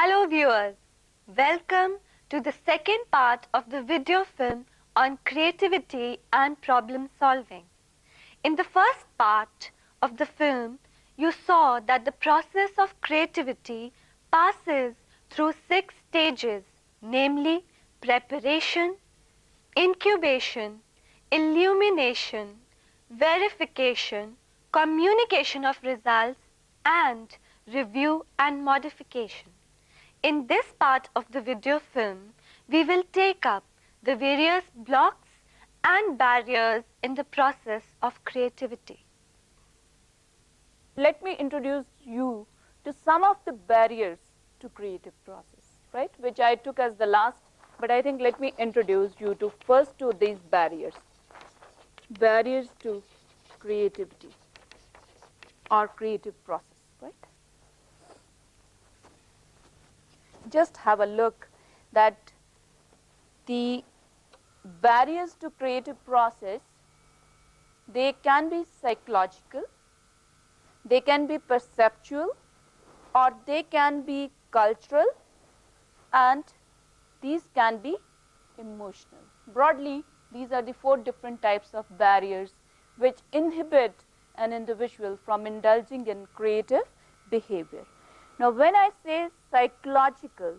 Hello viewers, welcome to the second part of the video film on creativity and problem solving. In the first part of the film, you saw that the process of creativity passes through 6 stages, namely preparation, incubation, illumination, verification, communication of results, and review and modification. In this part of the video film, we will take up the various blocks and barriers in the process of creativity. Let me introduce you to some of the barriers to creative process, right, which I took as the last, but I think let me introduce you to first to these barriers. Barriers to creativity or creative process, right? Just have a look that the barriers to creative process, they can be psychological, they can be perceptual, or they can be cultural, and these can be emotional. Broadly, these are the 4 different types of barriers which inhibit an individual from indulging in creative behavior. Now, when I say psychological,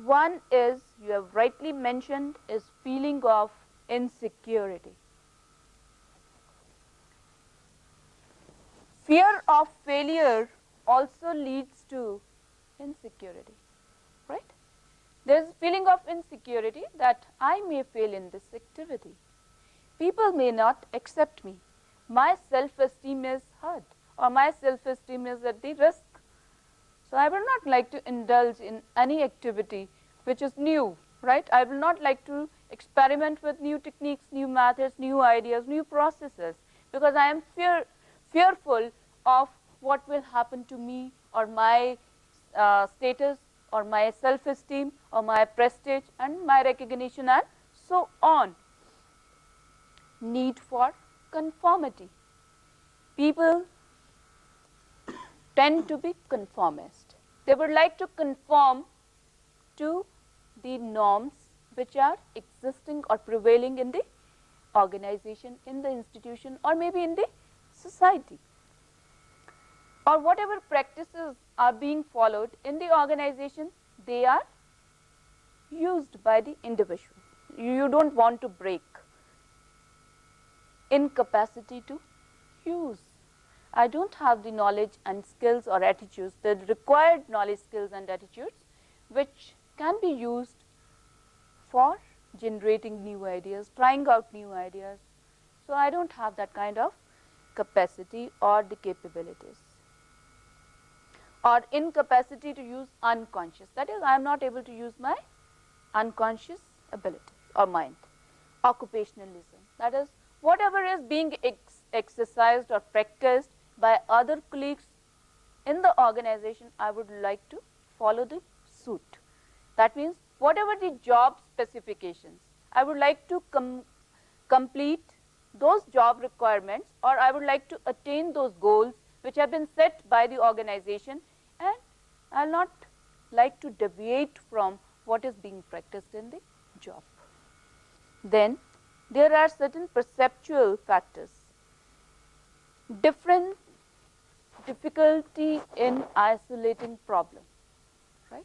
one is, you have rightly mentioned, is feeling of insecurity. Fear of failure also leads to insecurity, right? There is a feeling of insecurity that I may fail in this activity. People may not accept me. My self-esteem is hurt, or my self-esteem is at the risk. So I will not like to indulge in any activity which is new, right? I will not like to experiment with new techniques, new methods, new ideas, new processes, because I am fearful of what will happen to me, or my status, or my self-esteem, or my prestige, and my recognition, and so on. Need for conformity. People tend to be conformist. They would like to conform to the norms which are existing or prevailing in the organization, in the institution, or maybe in the society, or whatever practices are being followed in the organization, they are used by the individual. You don't want to break. Incapacity to use. I don't have the knowledge and skills or attitudes, the required knowledge, skills and attitudes which can be used for generating new ideas, trying out new ideas. So I don't have that kind of capacity or the capabilities. Or incapacity to use unconscious, that is, I am not able to use my unconscious ability or mind. Occupationalism, that is, whatever is being exercised or practiced by other colleagues in the organization, I would like to follow the suit. That means whatever the job specifications, I would like to complete those job requirements, or I would like to attain those goals which have been set by the organization, and I will not like to deviate from what is being practiced in the job. Then there are certain perceptual factors. Difficulty in isolating problem, right?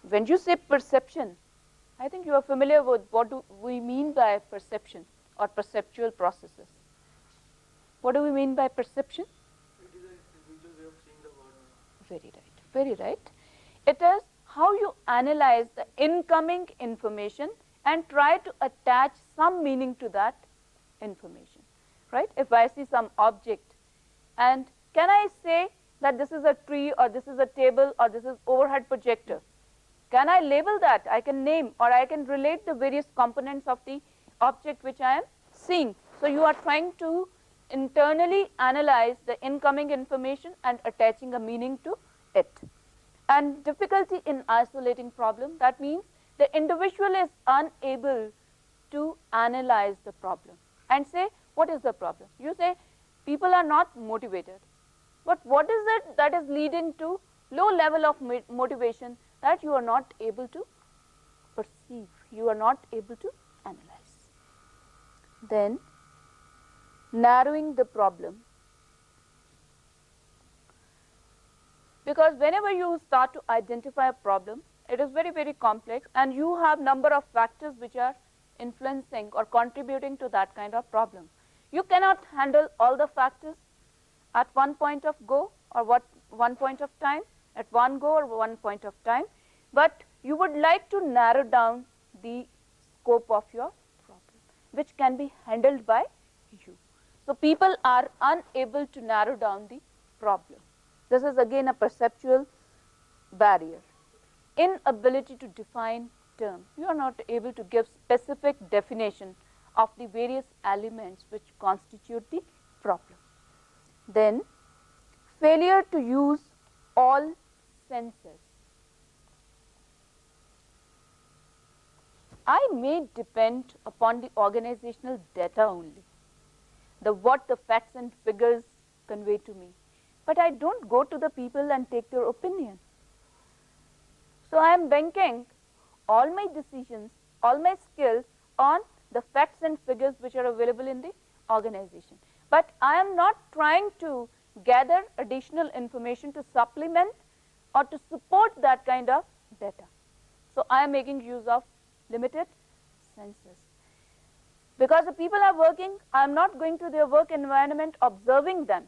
When you say perception, I think you are familiar with what do we mean by perception or perceptual processes. What do we mean by perception? It is a individual way of seeing the world. Very right, very right. It is how you analyze the incoming information and try to attach some meaning to that information, right? If I see some object, and can I say that this is a tree, or this is a table, or this is overhead projector? Can I label that? I can name, or I can relate the various components of the object which I am seeing. So you are trying to internally analyze the incoming information and attaching a meaning to it. And difficulty in isolating problem, that means the individual is unable to analyze the problem and say, what is the problem? You say, people are not motivated. But what is it that is leading to low level of motivation that you are not able to perceive, you are not able to analyze? Then narrowing the problem, because whenever you start to identify a problem, it is very, very complex, and you have number of factors which are influencing or contributing to that kind of problem. You cannot handle all the factors at one point of go, or one point of time, at one go or one point of time, but you would like to narrow down the scope of your problem, which can be handled by you. So people are unable to narrow down the problem. This is again a perceptual barrier. Inability to define terms. You are not able to give specific definition of the various elements which constitute the problem. Then failure to use all senses. I may depend upon the organizational data only, what the facts and figures convey to me, but I don't go to the people and take their opinion. So I am banking all my decisions, all my skills on the facts and figures which are available in the organization. But I am not trying to gather additional information to supplement or to support that kind of data. So I am making use of limited senses. Because the people are working, I am not going to their work environment observing them,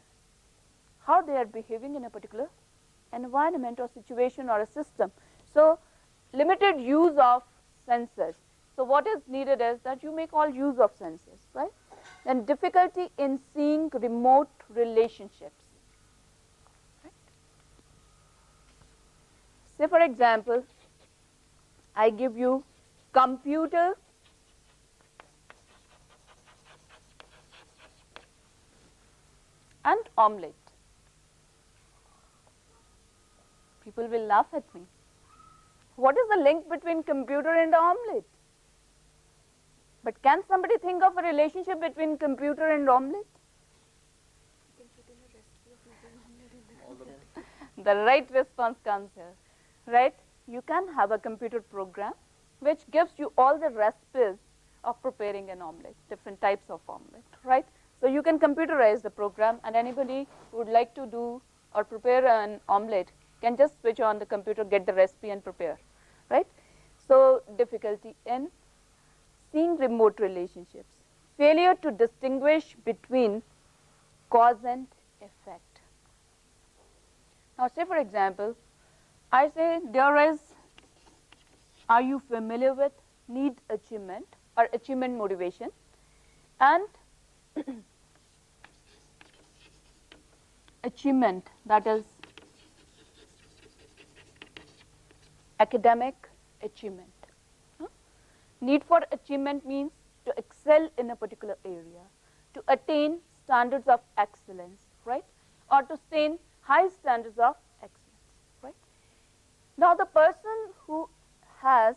how they are behaving in a particular environment or situation or a system. So limited use of senses. So what is needed is that you make all use of senses, right? Then difficulty in seeing remote relationships. Right? Say for example, I give you computer and omelette. People will laugh at me. What is the link between computer and omelette? But can somebody think of a relationship between computer and omelette? The right response comes here, right? You can have a computer program which gives you all the recipes of preparing an omelette, different types of omelette, right? So you can computerize the program, and anybody who would like to do or prepare an omelette can just switch on the computer, get the recipe and prepare, right? So difficulty in seeing remote relationships, failure to distinguish between cause and effect. Now say for example, I say there is, are you familiar with need achievement or achievement motivation, and achievement, that is academic achievement. Need for achievement means to excel in a particular area, to attain standards of excellence, right? Or to attain high standards of excellence, right? Now the person who has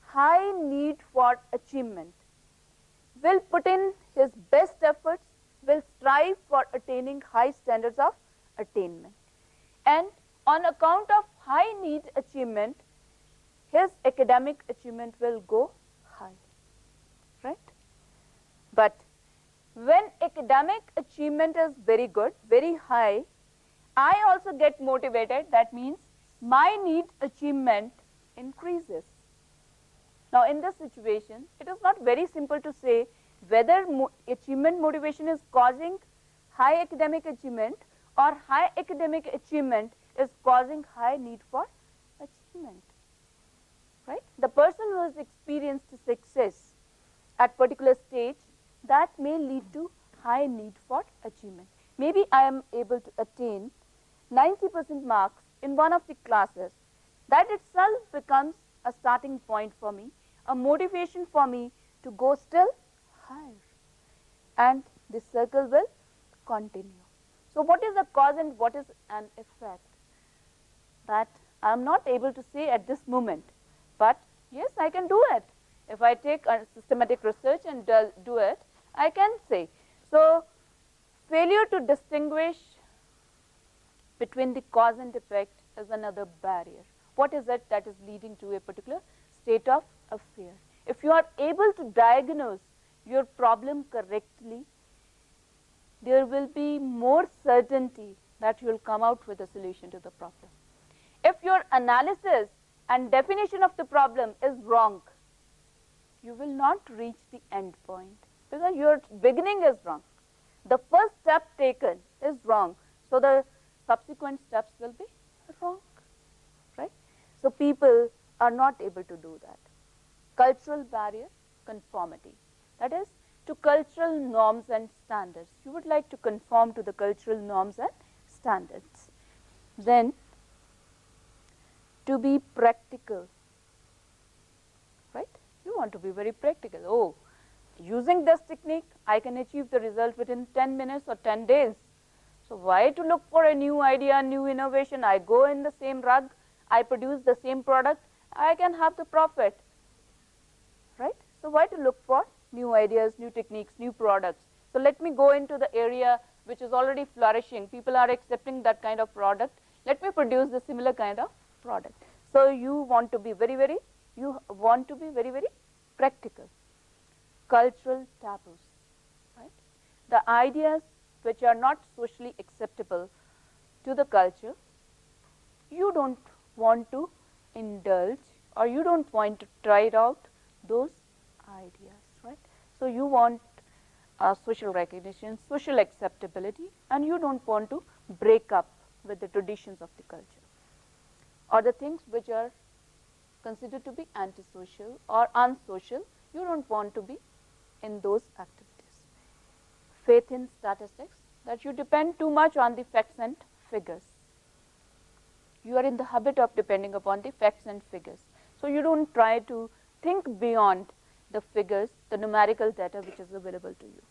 high need for achievement will put in his best efforts, will strive for attaining high standards of attainment. And on account of high need achievement, his academic achievement will go high, right? But when academic achievement is very good, very high, I also get motivated. That means my need achievement increases. Now in this situation, it is not very simple to say whether achievement motivation is causing high academic achievement or high academic achievement is causing high need for achievement. Right? The person who has experienced success at particular stage, that may lead to high need for achievement. Maybe I am able to attain 90% marks in one of the classes. That itself becomes a starting point for me, a motivation for me to go still higher. And this circle will continue. So what is the cause and what is an effect? That I am not able to say at this moment. But yes, I can do it. If I take a systematic research and do it, I can say. So failure to distinguish between the cause and effect is another barrier. What is it that is leading to a particular state of affair? If you are able to diagnose your problem correctly, there will be more certainty that you will come out with a solution to the problem. If your analysis and definition of the problem is wrong, you will not reach the end point because your beginning is wrong. The first step taken is wrong, so the subsequent steps will be wrong, right? So people are not able to do that. Cultural barrier, conformity. That is, to cultural norms and standards. You would like to conform to the cultural norms and standards. Then, to be practical, right? You want to be very practical. Oh, using this technique, I can achieve the result within 10 minutes or 10 days. So why to look for a new idea, new innovation? I go in the same rug, I produce the same product, I can have the profit, right? So why to look for new ideas, new techniques, new products? So let me go into the area which is already flourishing. People are accepting that kind of product. Let me produce the similar kind of product. So you want to be very, very practical. Cultural taboos, right? The ideas which are not socially acceptable to the culture, you don't want to indulge or you don't want to try it out those ideas, right? So you want social recognition, social acceptability, and you don't want to break up with the traditions of the culture or the things which are considered to be antisocial or unsocial. You don't want to be in those activities. Faith in statistics, that you depend too much on the facts and figures. You are in the habit of depending upon the facts and figures. So you don't try to think beyond the figures, the numerical data which is available to you.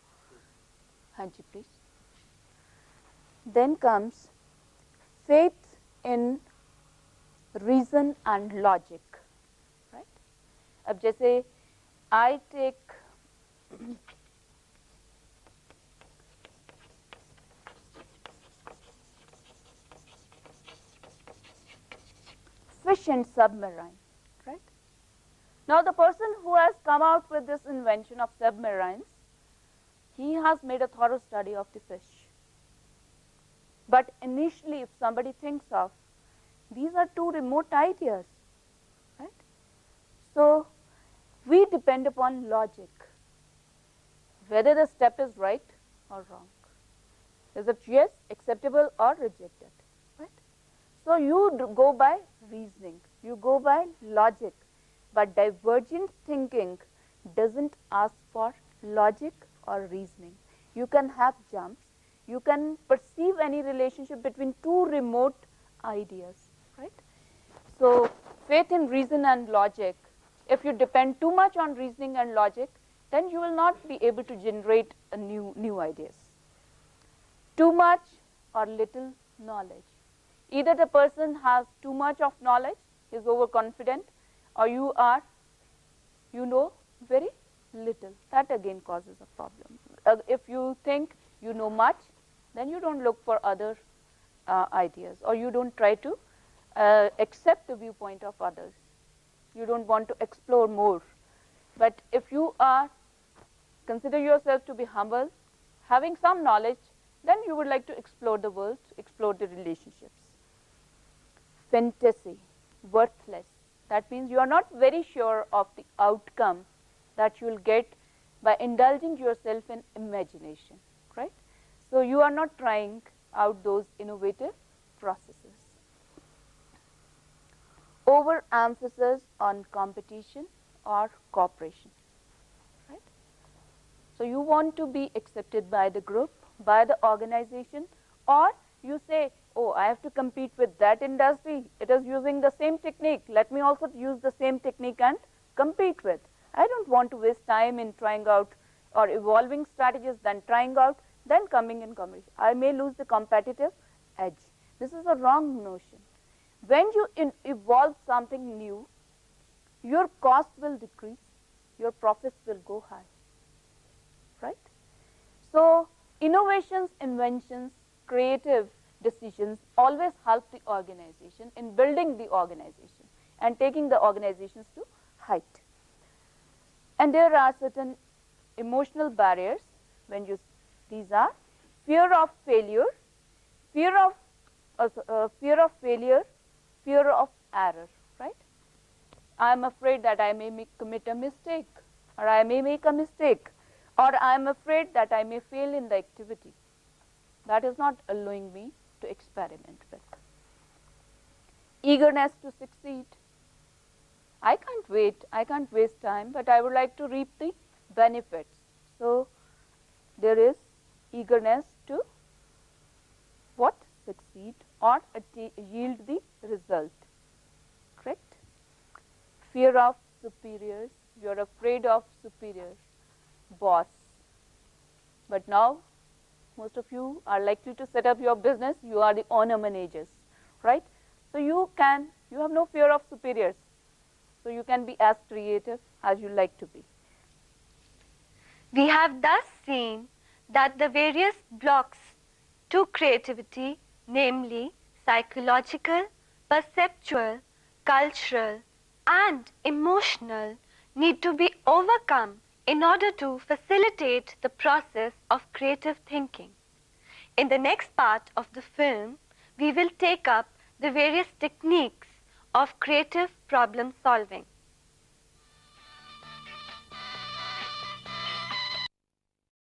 Hanji, please. Then comes faith in reason and logic, right? अब जैसे I take fish and submarine, right? Now the person who has come out with this invention of submarines, he has made a thorough study of the fish. But initially, if somebody thinks of, these are two remote ideas, right? So we depend upon logic, whether the step is right or wrong. Is it yes, acceptable or rejected, right? So you go by reasoning, you go by logic, but divergent thinking doesn't ask for logic or reasoning. You can have jumps, you can perceive any relationship between two remote ideas, right? So faith in reason and logic, if you depend too much on reasoning and logic, then you will not be able to generate a new ideas. Too much or little knowledge. Either the person has too much of knowledge, he is overconfident, or you know very little. That again causes a problem. If you think you know much, then you don't look for other ideas, or you don't try to accept the viewpoint of others. You don't want to explore more. But if you consider yourself to be humble, having some knowledge, then you would like to explore the world, explore the relationships. Fantasy, worthless. That means you are not very sure of the outcome that you will get by indulging yourself in imagination, right? So you are not trying out those innovative processes. Overemphasis on competition or cooperation, right? So you want to be accepted by the group, by the organization, or you say, oh, I have to compete with that industry, it is using the same technique, let me also use the same technique and compete with. I don't want to waste time in trying out or evolving strategies, then trying out, then coming in competition. I may lose the competitive edge. This is a wrong notion. When you evolve something new, your cost will decrease, your profits will go high, right? So innovations, inventions, creative decisions always help the organization in building the organization and taking the organizations to height. And there are certain emotional barriers when you, these are fear of failure, fear of failure, fear of error, right? I am afraid that I may commit a mistake, or I may make a mistake, or I am afraid that I may fail in the activity. That is not allowing me to experiment with. Eagerness to succeed. I can't wait, I can't waste time, but I would like to reap the benefits. So there is eagerness to what? Succeed or yield the result. Correct? Fear of superiors. You are afraid of superior boss. But now most of you are likely to set up your business. You are the owner managers, right? So you have no fear of superiors. So you can be as creative as you like to be. We have thus seen that the various blocks to creativity, namely psychological, perceptual, cultural, and emotional, need to be overcome in order to facilitate the process of creative thinking. In the next part of the film, we will take up the various techniques of creative problem solving.